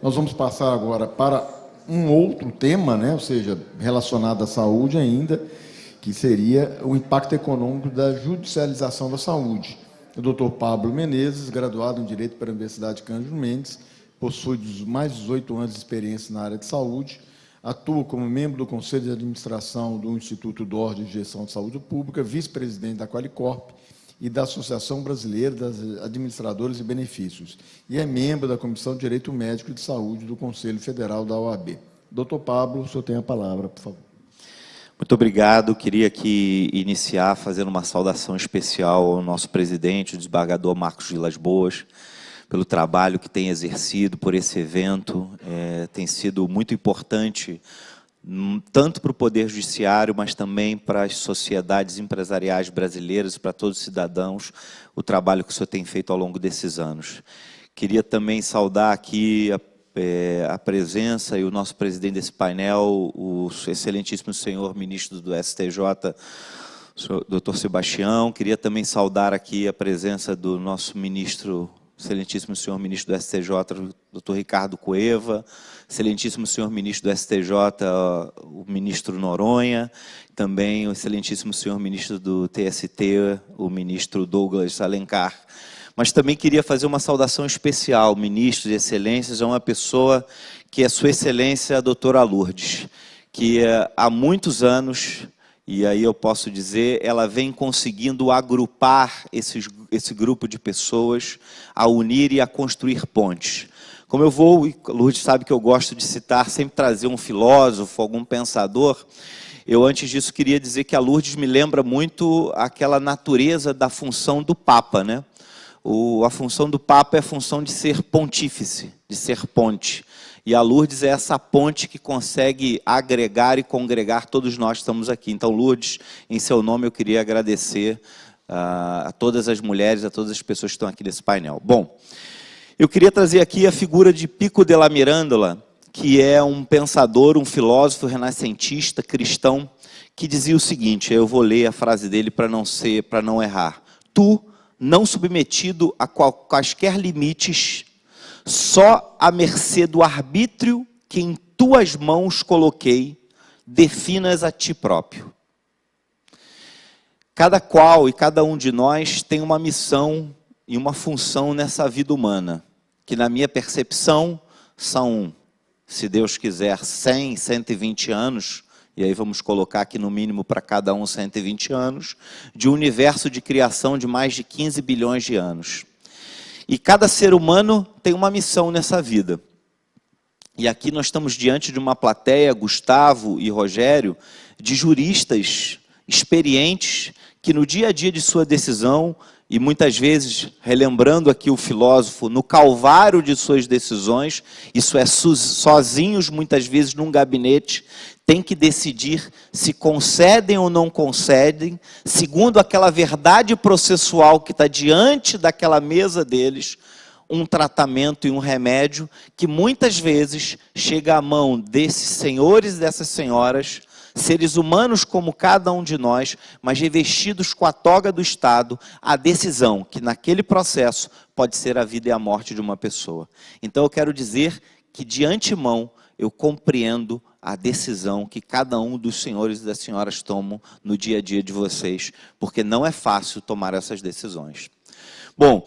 Nós vamos passar agora para um outro tema, né, ou seja, relacionado à saúde ainda, que seria o impacto econômico da judicialização da saúde. O doutor Pablo Menezes, graduado em Direito pela Universidade Cândido Mendes, possui mais de 18 anos de experiência na área de saúde, atua como membro do Conselho de Administração do Instituto d'Or de Gestão de Saúde Pública, vice-presidente da Qualicorp e da Associação Brasileira das Administradoras de Benefícios, e é membro da Comissão de Direito Médico e de Saúde do Conselho Federal da OAB. Doutor Pablo, o senhor tem a palavra, por favor. Muito obrigado. Queria aqui iniciar fazendo uma saudação especial ao nosso presidente, o desembargador Marcos Vilas Boas, pelo trabalho que tem exercido por esse evento. Tem sido muito importante, tanto para o Poder Judiciário, mas também para as sociedades empresariais brasileiras, para todos os cidadãos, o trabalho que o senhor tem feito ao longo desses anos. Queria também saudar aqui a presença e o nosso presidente desse painel, o excelentíssimo senhor ministro do STJ, o doutor Sebastião. Queria também saudar aqui a presença do nosso ministro, excelentíssimo senhor ministro do STJ, doutor Ricardo Cueva, excelentíssimo senhor ministro do STJ, o ministro Noronha, também o excelentíssimo senhor ministro do TST, o ministro Douglas Alencar. Mas também queria fazer uma saudação especial, ministro de excelências, a uma pessoa que é Sua Excelência a doutora Lourdes, que há muitos anos, e aí eu posso dizer, ela vem conseguindo agrupar esse grupo de pessoas, a unir e a construir pontes. Como eu vou, e Lourdes sabe que eu gosto de citar, sempre trazer um filósofo, algum pensador, eu antes disso queria dizer que a Lourdes me lembra muito aquela natureza da função do Papa, né? A função do Papa é a função de ser pontífice, de ser ponte. E a Lourdes é essa ponte que consegue agregar e congregar todos nós que estamos aqui. Então, Lourdes, em seu nome, eu queria agradecer a todas as mulheres, a todas as pessoas que estão aqui nesse painel. Bom, eu queria trazer aqui a figura de Pico della Mirandola, que é um pensador, um filósofo renascentista, cristão, que dizia o seguinte, eu vou ler a frase dele para não errar. Tu, não submetido a quaisquer limites, só à mercê do arbítrio que em tuas mãos coloquei, definas a ti próprio. Cada qual e cada um de nós tem uma missão e uma função nessa vida humana, que na minha percepção são, se Deus quiser, 100, 120 anos, e aí vamos colocar aqui no mínimo para cada um 120 anos, de um universo de criação de mais de 15 bilhões de anos. E cada ser humano tem uma missão nessa vida. E aqui nós estamos diante de uma plateia, Gustavo e Rogério, de juristas experientes que no dia a dia de sua decisão, e muitas vezes, relembrando aqui o filósofo, no calvário de suas decisões, isso é, sozinhos, muitas vezes, num gabinete, tem que decidir se concedem ou não concedem, segundo aquela verdade processual que está diante daquela mesa deles, um tratamento e um remédio que muitas vezes chega à mão desses senhores e dessas senhoras, seres humanos como cada um de nós, mas revestidos com a toga do Estado, a decisão que naquele processo pode ser a vida e a morte de uma pessoa. Então eu quero dizer que de antemão eu compreendo a decisão que cada um dos senhores e das senhoras tomam no dia a dia de vocês, porque não é fácil tomar essas decisões. Bom,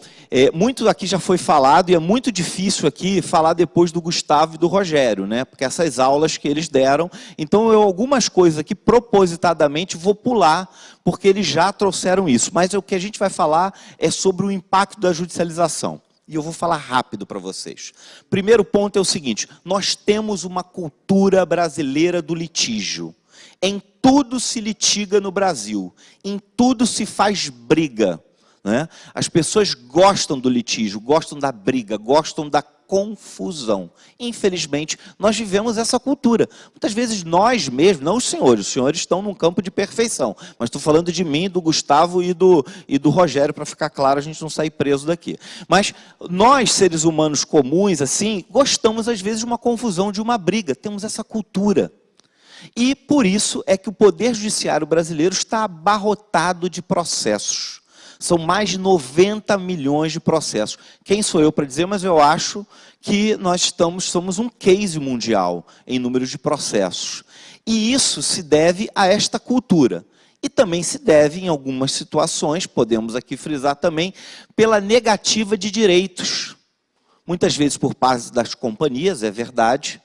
muito aqui já foi falado e é muito difícil aqui falar depois do Gustavo e do Rogério, né? Porque essas aulas que eles deram, então eu algumas coisas aqui propositadamente vou pular, porque eles já trouxeram isso. Mas o que a gente vai falar é sobre o impacto da judicialização. E eu vou falar rápido para vocês. Primeiro ponto é o seguinte, nós temos uma cultura brasileira do litígio. Em tudo se litiga no Brasil, em tudo se faz briga. Né? As pessoas gostam do litígio, gostam da briga, gostam da confusão. Infelizmente, nós vivemos essa cultura. Muitas vezes nós mesmos, não os senhores estão num campo de perfeição, mas estou falando de mim, do Gustavo e do Rogério, para ficar claro, a gente não sair preso daqui. Mas nós, seres humanos comuns, assim, gostamos às vezes de uma confusão, de uma briga, temos essa cultura. E por isso é que o Poder Judiciário brasileiro está abarrotado de processos. São mais de 90 milhões de processos. Quem sou eu para dizer, mas eu acho que nós somos um case mundial em número de processos. E isso se deve a esta cultura. E também se deve, em algumas situações, podemos aqui frisar também, pela negativa de direitos. Muitas vezes por parte das companhias, é verdade.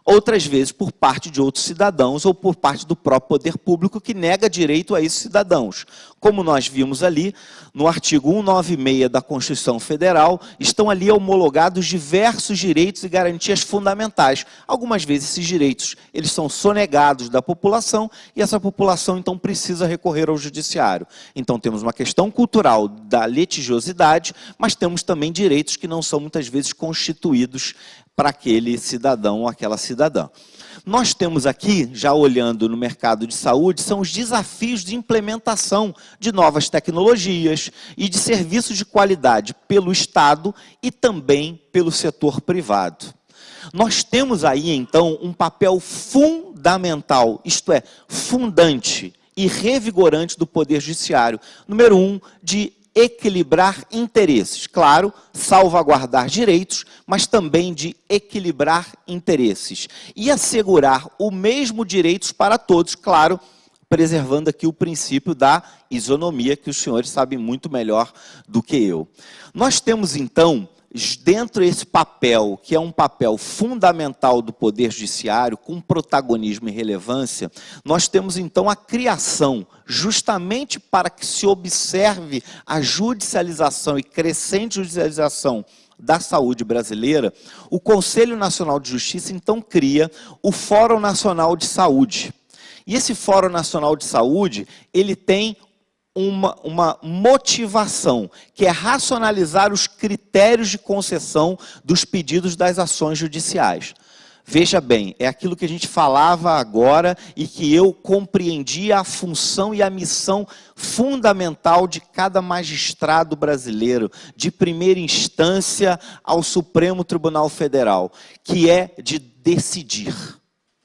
Outras vezes por parte de outros cidadãos ou por parte do próprio poder público que nega direito a esses cidadãos. Como nós vimos ali, no artigo 196 da Constituição Federal, estão ali homologados diversos direitos e garantias fundamentais. Algumas vezes esses direitos eles são sonegados da população e essa população então precisa recorrer ao judiciário. Então temos uma questão cultural da litigiosidade, mas temos também direitos que não são muitas vezes constituídos para aquele cidadão ou aquela cidadã. Nós temos aqui, já olhando no mercado de saúde, são os desafios de implementação de novas tecnologias e de serviços de qualidade pelo Estado e também pelo setor privado. Nós temos aí, então, um papel fundamental, isto é, fundante e revigorante do Poder Judiciário. Número 1, de equilibrar interesses. Claro, salvaguardar direitos, mas também de equilibrar interesses. E assegurar o mesmo direitos para todos, claro, preservando aqui o princípio da isonomia, que os senhores sabem muito melhor do que eu. Nós temos, então, dentro desse papel, que é um papel fundamental do Poder Judiciário, com protagonismo e relevância, nós temos então a criação, justamente para que se observe a judicialização e crescente judicialização da saúde brasileira, o Conselho Nacional de Justiça então cria o Fórum Nacional de Saúde. E esse Fórum Nacional de Saúde, ele tem uma motivação, que é racionalizar os critérios de concessão dos pedidos das ações judiciais. Veja bem, é aquilo que a gente falava agora e que eu compreendia a função e a missão fundamental de cada magistrado brasileiro, de primeira instância ao Supremo Tribunal Federal, que é de decidir.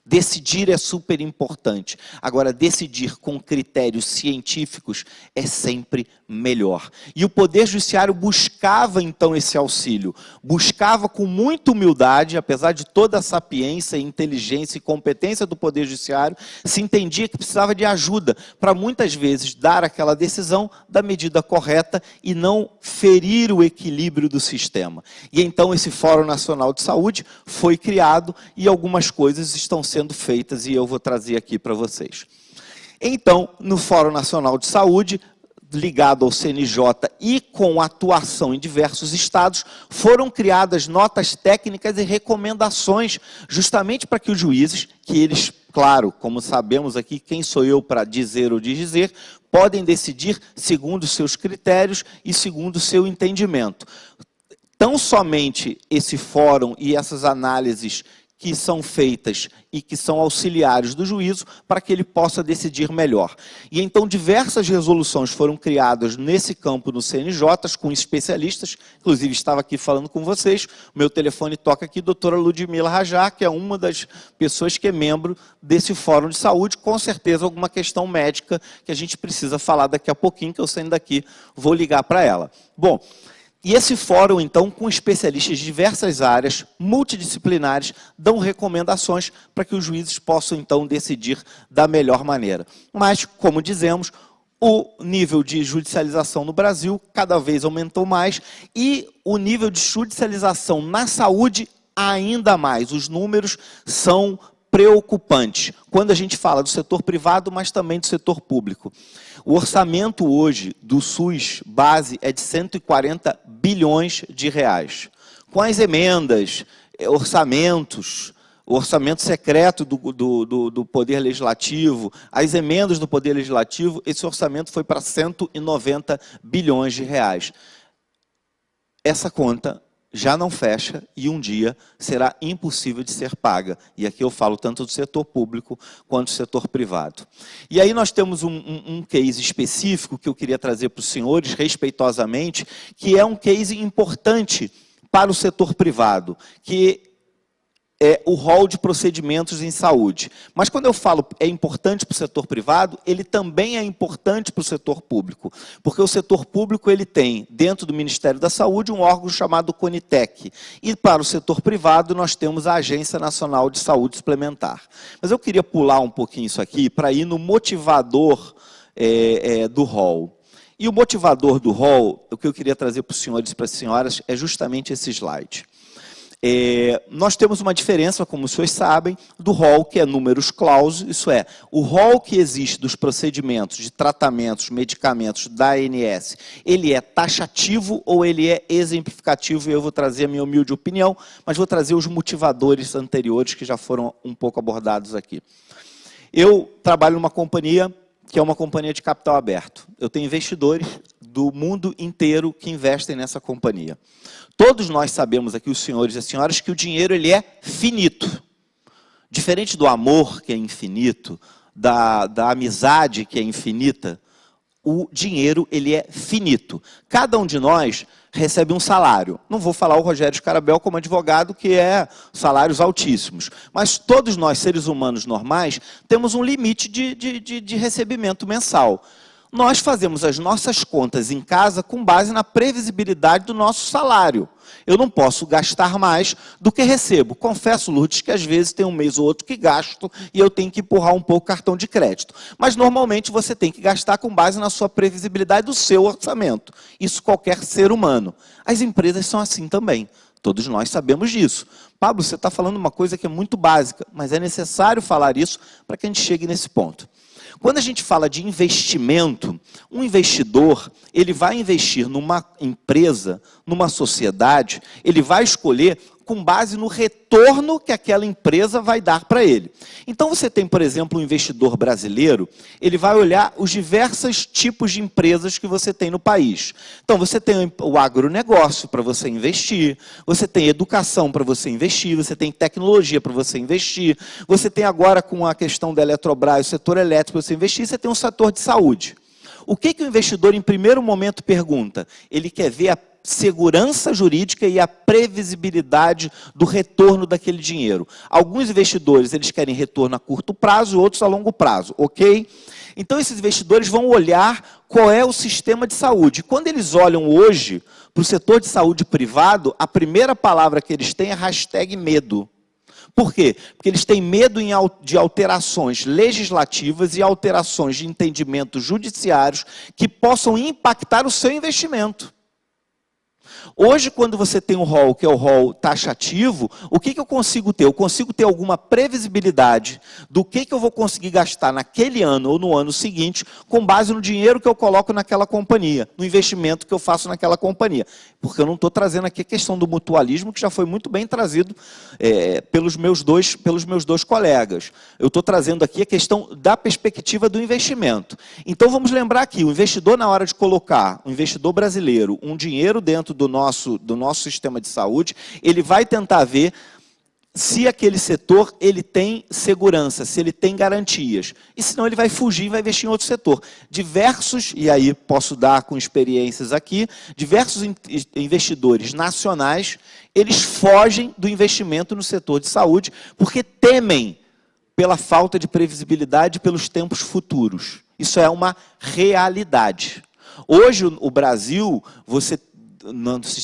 Decidir é super importante. Agora, decidir com critérios científicos é sempre melhor. E o Poder Judiciário buscava, então, esse auxílio. Buscava com muita humildade, apesar de toda a sapiência, inteligência e competência do Poder Judiciário, se entendia que precisava de ajuda para, muitas vezes, dar aquela decisão da medida correta e não ferir o equilíbrio do sistema. E, então, esse Fórum Nacional de Saúde foi criado e algumas coisas estão sendo feitas e eu vou trazer aqui para vocês. Então, no Fórum Nacional de Saúde, ligado ao CNJ e com atuação em diversos estados, foram criadas notas técnicas e recomendações, justamente para que os juízes, que eles, claro, como sabemos aqui, quem sou eu para dizer ou desdizer, podem decidir segundo os seus critérios e segundo o seu entendimento. Tão somente esse fórum e essas análises que são feitas e que são auxiliares do juízo para que ele possa decidir melhor. E então diversas resoluções foram criadas nesse campo no CNJ, com especialistas, inclusive estava aqui falando com vocês, o meu telefone toca aqui, doutora Ludmila Rajar, que é uma das pessoas que é membro desse Fórum de Saúde, com certeza alguma questão médica que a gente precisa falar daqui a pouquinho, que eu saindo daqui vou ligar para ela. Bom, e esse fórum, então, com especialistas de diversas áreas, multidisciplinares, dão recomendações para que os juízes possam, então, decidir da melhor maneira. Mas, como dizemos, o nível de judicialização no Brasil cada vez aumentou mais e o nível de judicialização na saúde ainda mais. Os números são preocupantes, quando a gente fala do setor privado, mas também do setor público. O orçamento hoje do SUS base é de 140 bilhões de reais. Com as emendas, orçamentos, o orçamento secreto do Poder Legislativo, as emendas do Poder Legislativo, esse orçamento foi para 190 bilhões de reais. Essa conta já não fecha e um dia será impossível de ser paga. E aqui eu falo tanto do setor público quanto do setor privado. E aí nós temos um case específico que eu queria trazer para os senhores, respeitosamente, que é um case importante para o setor privado, que é o rol de procedimentos em saúde. Mas quando eu falo é importante para o setor privado, ele também é importante para o setor público. Porque o setor público ele tem, dentro do Ministério da Saúde, um órgão chamado CONITEC. E para o setor privado, nós temos a Agência Nacional de Saúde Suplementar. Mas eu queria pular um pouquinho isso aqui para ir no motivador do rol. E o motivador do rol, o que eu queria trazer para os senhores e para as senhoras, é justamente esse slide. Nós temos uma diferença, como os senhores sabem, do rol que é números clausus, isso é, o rol que existe dos procedimentos de tratamentos, medicamentos da ANS, ele é taxativo ou ele é exemplificativo, e eu vou trazer a minha humilde opinião, mas vou trazer os motivadores anteriores que já foram um pouco abordados aqui. Eu trabalho numa companhia que é uma companhia de capital aberto. Eu tenho investidores do mundo inteiro que investem nessa companhia. Todos nós sabemos aqui, os senhores e as senhoras, que o dinheiro ele é finito. Diferente do amor, que é infinito, da amizade, que é infinita, o dinheiro ele é finito. Cada um de nós recebe um salário. Não vou falar o Rogério Scarabel como advogado, que é salários altíssimos. Mas todos nós, seres humanos normais, temos um limite de recebimento mensal. Nós fazemos as nossas contas em casa com base na previsibilidade do nosso salário. Eu não posso gastar mais do que recebo. Confesso, Lourdes, que às vezes tem um mês ou outro que gasto e eu tenho que empurrar um pouco o cartão de crédito. Mas normalmente você tem que gastar com base na sua previsibilidade do seu orçamento. Isso qualquer ser humano. As empresas são assim também. Todos nós sabemos disso. Pablo, você está falando uma coisa que é muito básica, mas é necessário falar isso para que a gente chegue nesse ponto. Quando a gente fala de investimento, um investidor, ele vai investir numa empresa, numa sociedade, ele vai escolher com base no retorno que aquela empresa vai dar para ele. Então você tem, por exemplo, um investidor brasileiro, ele vai olhar os diversos tipos de empresas que você tem no país. Então você tem o agronegócio para você investir, você tem educação para você investir, você tem tecnologia para você investir, você tem agora com a questão da Eletrobras, o setor elétrico para você investir, você tem um setor de saúde. O que o investidor em primeiro momento pergunta? Ele quer ver a segurança jurídica e a previsibilidade do retorno daquele dinheiro. Alguns investidores eles querem retorno a curto prazo, outros a longo prazo, ok? Então esses investidores vão olhar qual é o sistema de saúde. Quando eles olham hoje para o setor de saúde privado, a primeira palavra que eles têm é #medo. Por quê? Porque eles têm medo de alterações legislativas e alterações de entendimentos judiciários que possam impactar o seu investimento. Hoje, quando você tem um rol, que é o rol taxativo, o que eu consigo ter? Eu consigo ter alguma previsibilidade do que eu vou conseguir gastar naquele ano ou no ano seguinte, com base no dinheiro que eu coloco naquela companhia, no investimento que eu faço naquela companhia. Porque eu não estou trazendo aqui a questão do mutualismo, que já foi muito bem trazido pelos meus dois colegas. Eu estou trazendo aqui a questão da perspectiva do investimento. Então, vamos lembrar aqui, o investidor, na hora de colocar, o investidor brasileiro, um dinheiro dentro do nosso sistema de saúde, ele vai tentar ver se aquele setor ele tem segurança, se ele tem garantias. E senão ele vai fugir e vai investir em outro setor. Diversos, e aí posso dar com experiências aqui, diversos investidores nacionais, eles fogem do investimento no setor de saúde porque temem pela falta de previsibilidade pelos tempos futuros. Isso é uma realidade. Hoje, o Brasil,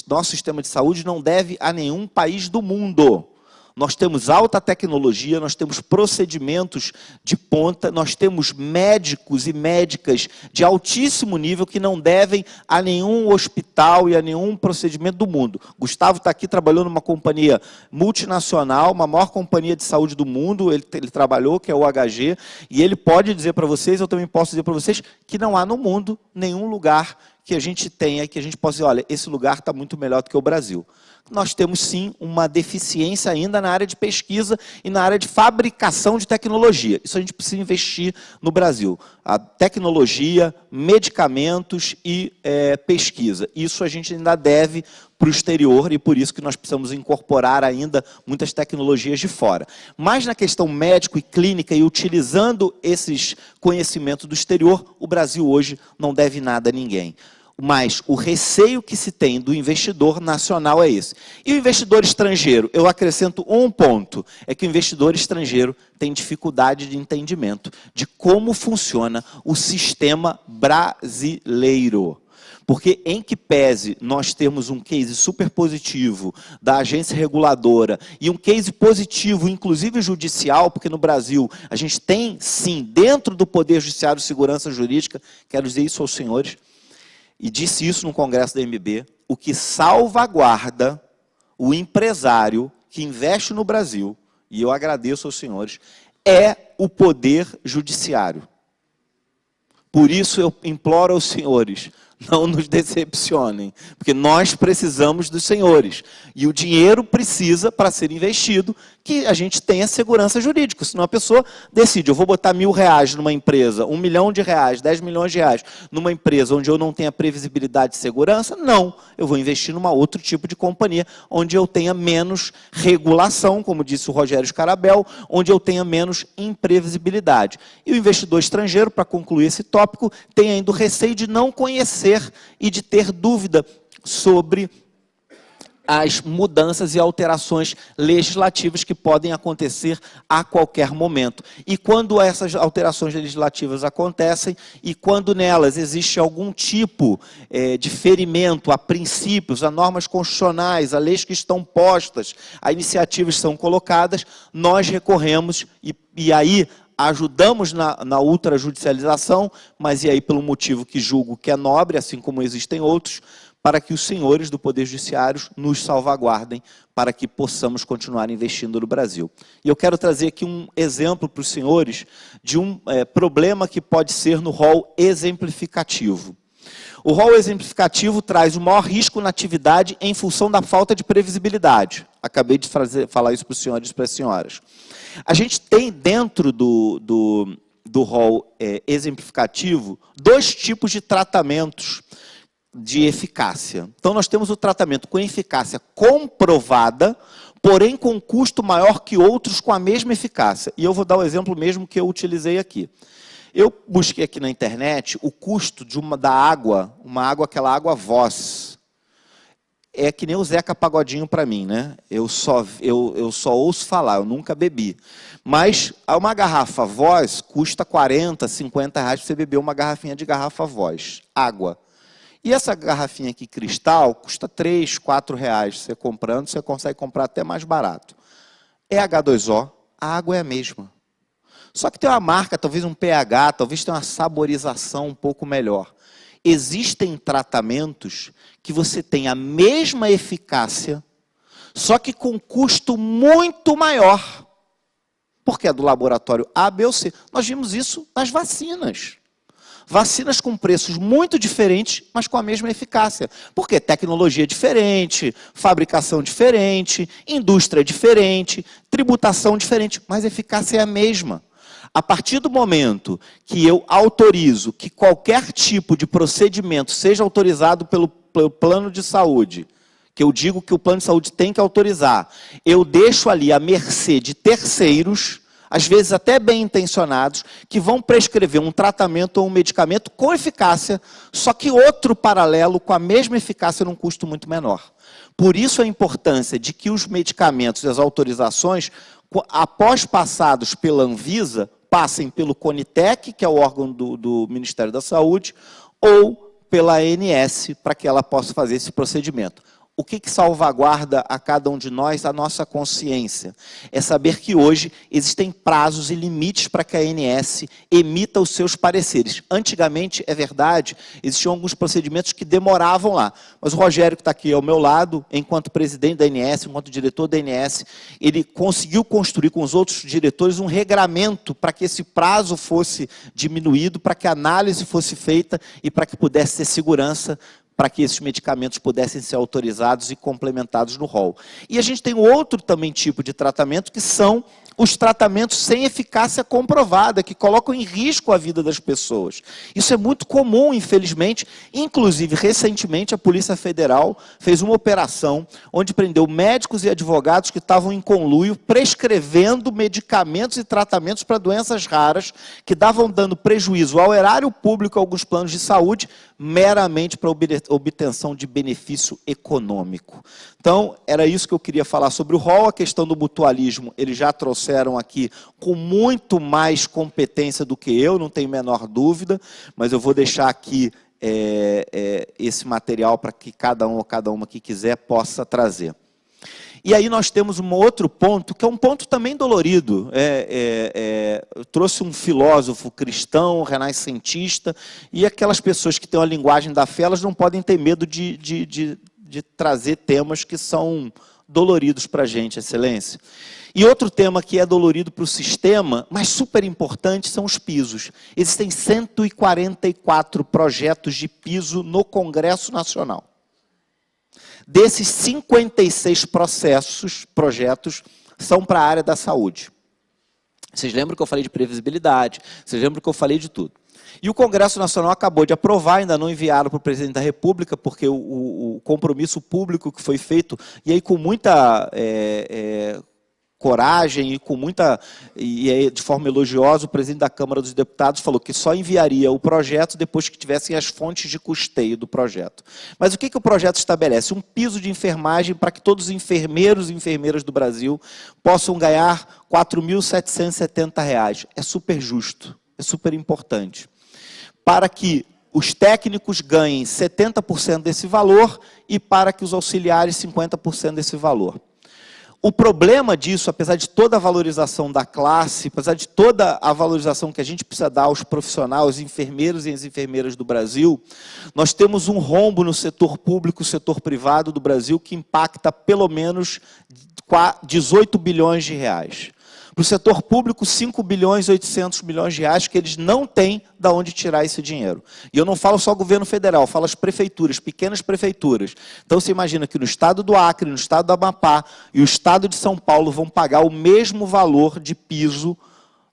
nosso sistema de saúde não deve a nenhum país do mundo. Nós temos alta tecnologia, nós temos procedimentos de ponta, nós temos médicos e médicas de altíssimo nível que não devem a nenhum hospital e a nenhum procedimento do mundo. Gustavo está aqui, trabalhou numa companhia multinacional, uma maior companhia de saúde do mundo, ele trabalhou, que é o UHG, e ele pode dizer para vocês, eu também posso dizer para vocês, que não há no mundo nenhum lugar que a gente tenha, que a gente possa dizer, olha, esse lugar está muito melhor do que o Brasil. Nós temos, sim, uma deficiência ainda na área de pesquisa e na área de fabricação de tecnologia. Isso a gente precisa investir no Brasil. A tecnologia, medicamentos e pesquisa. Isso a gente ainda deve para o exterior e por isso que nós precisamos incorporar ainda muitas tecnologias de fora. Mas na questão médico e clínica e utilizando esses conhecimentos do exterior, o Brasil hoje não deve nada a ninguém. Mas o receio que se tem do investidor nacional é esse. E o investidor estrangeiro, eu acrescento um ponto, é que o investidor estrangeiro tem dificuldade de entendimento de como funciona o sistema brasileiro. Porque, em que pese nós temos um case super positivo da agência reguladora e um case positivo, inclusive judicial, porque no Brasil a gente tem, sim, dentro do Poder Judiciário, segurança jurídica, quero dizer isso aos senhores, e disse isso no Congresso da MB, o que salvaguarda o empresário que investe no Brasil, e eu agradeço aos senhores, é o Poder Judiciário. Por isso eu imploro aos senhores, não nos decepcionem, porque nós precisamos dos senhores. E o dinheiro precisa, para ser investido, que a gente tenha segurança jurídica. Senão a pessoa decide, eu vou botar R$1.000 numa empresa, R$1 milhão, 10 milhões de reais, numa empresa onde eu não tenha previsibilidade de segurança, não. Eu vou investir numa outro tipo de companhia, onde eu tenha menos regulação, como disse o Rogério Scarabel, onde eu tenha menos imprevisibilidade. E o investidor estrangeiro, para concluir esse tópico, tem ainda o receio de não conhecer e de ter dúvida sobre as mudanças e alterações legislativas que podem acontecer a qualquer momento. E quando essas alterações legislativas acontecem, e quando nelas existe algum tipo de ferimento a princípios, a normas constitucionais, a leis que estão postas, a iniciativas que são colocadas, nós recorremos e aí ajudamos na ultrajudicialização, mas e aí pelo motivo que julgo que é nobre, assim como existem outros, para que os senhores do Poder Judiciário nos salvaguardem, para que possamos continuar investindo no Brasil. E eu quero trazer aqui um exemplo para os senhores de um problema que pode ser no rol exemplificativo. O rol exemplificativo traz o maior risco na atividade em função da falta de previsibilidade. Acabei de falar isso para os senhores e para as senhoras. A gente tem dentro do rol exemplificativo 2 tipos de tratamentos de eficácia. Então, nós temos o tratamento com eficácia comprovada, porém com custo maior que outros com a mesma eficácia. E eu vou dar o exemplo mesmo que eu utilizei aqui. Eu busquei aqui na internet o custo da água, aquela água Voss. É que nem o Zeca Pagodinho para mim, né? Eu só ouço falar, eu nunca bebi. Mas uma garrafa Voss custa 40, 50 reais para você beber uma garrafinha de garrafa Voss, água. E essa garrafinha aqui, cristal, custa 3, 4 reais. Você comprando, você consegue comprar até mais barato. É H2O, a água é a mesma. Só que tem uma marca, talvez um pH, talvez tenha uma saborização um pouco melhor. Existem tratamentos que você tem a mesma eficácia, só que com custo muito maior. Porque é do laboratório A, B ou C. Nós vimos isso nas vacinas. Vacinas com preços muito diferentes, mas com a mesma eficácia. Porque tecnologia diferente, fabricação diferente, indústria diferente, tributação diferente, mas a eficácia é a mesma. A partir do momento que eu autorizo que qualquer tipo de procedimento seja autorizado pelo plano de saúde, que eu digo que o plano de saúde tem que autorizar, eu deixo ali à mercê de terceiros, às vezes até bem intencionados, que vão prescrever um tratamento ou um medicamento com eficácia, só que outro paralelo com a mesma eficácia num custo muito menor. Por isso a importância de que os medicamentos e as autorizações, após passados pela Anvisa, passem pelo CONITEC, que é o órgão do Ministério da Saúde, ou pela ANS, para que ela possa fazer esse procedimento. O que salvaguarda a cada um de nós? A nossa consciência. É saber que hoje existem prazos e limites para que a ANS emita os seus pareceres. Antigamente, é verdade, existiam alguns procedimentos que demoravam lá. Mas o Rogério, que está aqui ao meu lado, enquanto presidente da ANS, enquanto diretor da ANS, ele conseguiu construir com os outros diretores um regramento para que esse prazo fosse diminuído, para que a análise fosse feita e para que pudesse ter segurança para que esses medicamentos pudessem ser autorizados e complementados no rol. E a gente tem outro também tipo de tratamento, que são os tratamentos sem eficácia comprovada, que colocam em risco a vida das pessoas. Isso é muito comum, infelizmente. Inclusive, recentemente, a Polícia Federal fez uma operação onde prendeu médicos e advogados que estavam em conluio prescrevendo medicamentos e tratamentos para doenças raras que davam dando prejuízo ao erário público e a alguns planos de saúde, meramente para obtenção de benefício econômico. Então, era isso que eu queria falar sobre o rol. A questão do mutualismo, eles já trouxeram aqui com muito mais competência do que eu, não tenho a menor dúvida, mas eu vou deixar aqui esse material para que cada um ou cada uma que quiser possa trazer. E aí nós temos um outro ponto, que é um ponto também dolorido. Eu trouxe um filósofo cristão, renascentista, e aquelas pessoas que têm a linguagem da fé, elas não podem ter medo de trazer temas que são doloridos para a gente, excelência. E outro tema que é dolorido para o sistema, mas super importante, são os pisos. Existem 144 projetos de piso no Congresso Nacional. Desses 56 projetos são para a área da saúde. Vocês lembram que eu falei de previsibilidade, vocês lembram que eu falei de tudo. E o Congresso Nacional acabou de aprovar, ainda não enviaram para o Presidente da República, porque o compromisso público que foi feito, e aí com muita coragem e de forma elogiosa, o presidente da Câmara dos Deputados falou que só enviaria o projeto depois que tivessem as fontes de custeio do projeto. Mas o que o projeto estabelece? Um piso de enfermagem para que todos os enfermeiros e enfermeiras do Brasil possam ganhar R$ 4.770. É super justo, é super importante. Para que os técnicos ganhem 70% desse valor e para que os auxiliares 50% desse valor. O problema disso, apesar de toda a valorização da classe, apesar de toda a valorização que a gente precisa dar aos profissionais, aos enfermeiros e às enfermeiras do Brasil, nós temos um rombo no setor público e setor privado do Brasil que impacta pelo menos 18 bilhões de reais. Para o setor público, 5 bilhões e 800 milhões de reais que eles não têm de onde tirar esse dinheiro. E eu não falo só governo federal, eu falo as prefeituras, pequenas prefeituras. Então você imagina que no estado do Acre, no estado do Amapá e o estado de São Paulo vão pagar o mesmo valor de piso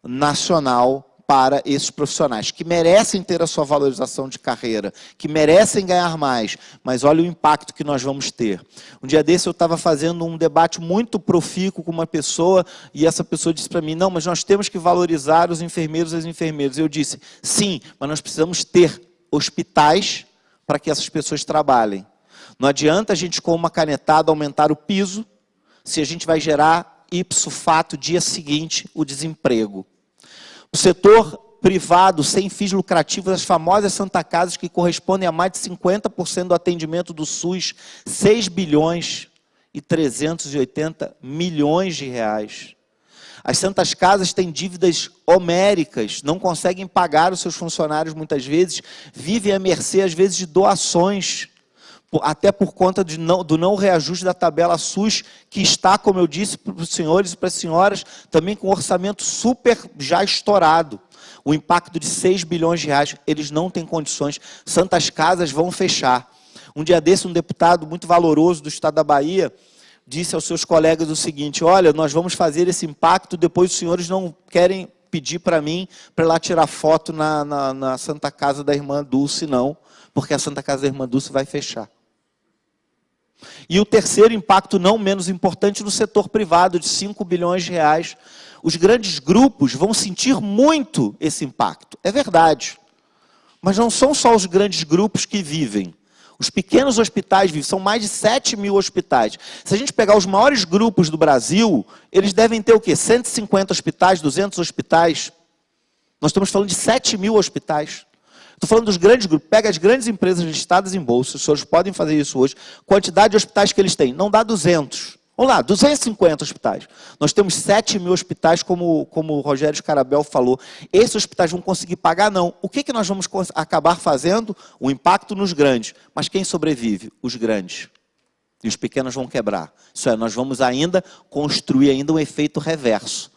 nacional para esses profissionais, que merecem ter a sua valorização de carreira, que merecem ganhar mais, mas olha o impacto que nós vamos ter. Um dia desse eu estava fazendo um debate muito profícuo com uma pessoa, e essa pessoa disse para mim, não, mas nós temos que valorizar os enfermeiros e as enfermeiras. Eu disse, sim, mas nós precisamos ter hospitais para que essas pessoas trabalhem. Não adianta a gente, com uma canetada, aumentar o piso, se a gente vai gerar, ipso fato, dia seguinte, o desemprego. O setor privado, sem fins lucrativos, as famosas Santa Casas, que correspondem a mais de 50% do atendimento do SUS, 6 bilhões e 380 milhões de reais. As Santas Casas têm dívidas homéricas, não conseguem pagar os seus funcionários muitas vezes, vivem à mercê, às vezes, de doações, até por conta do não reajuste da tabela SUS, que está, como eu disse para os senhores e para as senhoras, também com um orçamento super já estourado. O impacto de 6 bilhões de reais, eles não têm condições, Santas Casas vão fechar. Um dia desse, um deputado muito valoroso do estado da Bahia disse aos seus colegas o seguinte, olha, nós vamos fazer esse impacto, depois os senhores não querem pedir para mim, para ir lá tirar foto na Santa Casa da Irmã Dulce, não, porque a Santa Casa da Irmã Dulce vai fechar. E o terceiro impacto, não menos importante, no setor privado, de 5 bilhões de reais. Os grandes grupos vão sentir muito esse impacto. É verdade. Mas não são só os grandes grupos que vivem. Os pequenos hospitais vivem, são mais de 7 mil hospitais. Se a gente pegar os maiores grupos do Brasil, eles devem ter o quê? 150 hospitais, 200 hospitais. Nós estamos falando de 7 mil hospitais. Estou falando dos grandes grupos, pega as grandes empresas listadas em bolsa, os senhores podem fazer isso hoje, quantidade de hospitais que eles têm, não dá 200. Vamos lá, 250 hospitais. Nós temos 7 mil hospitais, como o Rogério Scarabel falou. Esses hospitais vão conseguir pagar? Não. O que nós vamos acabar fazendo? O impacto nos grandes. Mas quem sobrevive? Os grandes. E os pequenos vão quebrar. Isso é, nós vamos ainda construir ainda um efeito reverso,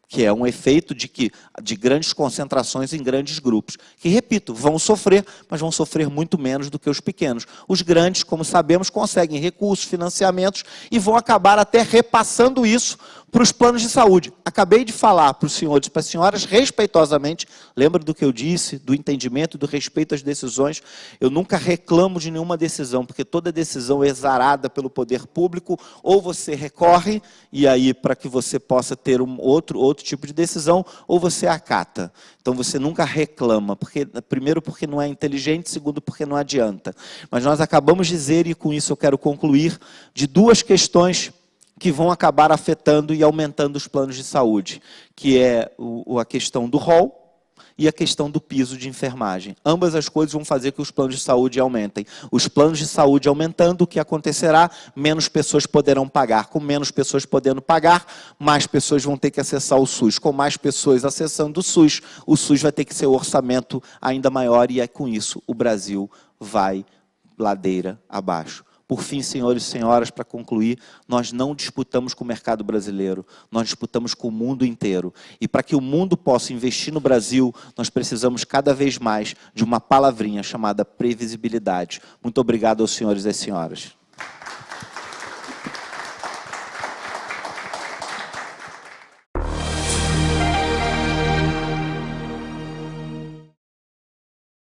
que é um efeito de grandes concentrações em grandes grupos, que, repito, vão sofrer, mas vão sofrer muito menos do que os pequenos. Os grandes, como sabemos, conseguem recursos, financiamentos, e vão acabar até repassando isso para os planos de saúde. Acabei de falar para os senhores e para as senhoras, respeitosamente, lembra do que eu disse, do entendimento, do respeito às decisões. Eu nunca reclamo de nenhuma decisão, porque toda decisão é exarada pelo poder público, ou você recorre, e aí para que você possa ter outro tipo de decisão, ou você acata. Então você nunca reclama, primeiro porque não é inteligente, segundo porque não adianta. Mas nós acabamos de dizer, e com isso eu quero concluir, de duas questões que vão acabar afetando e aumentando os planos de saúde, que é a questão do rol e a questão do piso de enfermagem. Ambas as coisas vão fazer que os planos de saúde aumentem. Os planos de saúde aumentando, o que acontecerá? Menos pessoas poderão pagar. Com menos pessoas podendo pagar, mais pessoas vão ter que acessar o SUS. Com mais pessoas acessando o SUS vai ter que ser um orçamento ainda maior, e com isso o Brasil vai ladeira abaixo. Por fim, senhores e senhoras, para concluir, nós não disputamos com o mercado brasileiro, nós disputamos com o mundo inteiro. E para que o mundo possa investir no Brasil, nós precisamos cada vez mais de uma palavrinha chamada previsibilidade. Muito obrigado aos senhores e às senhoras.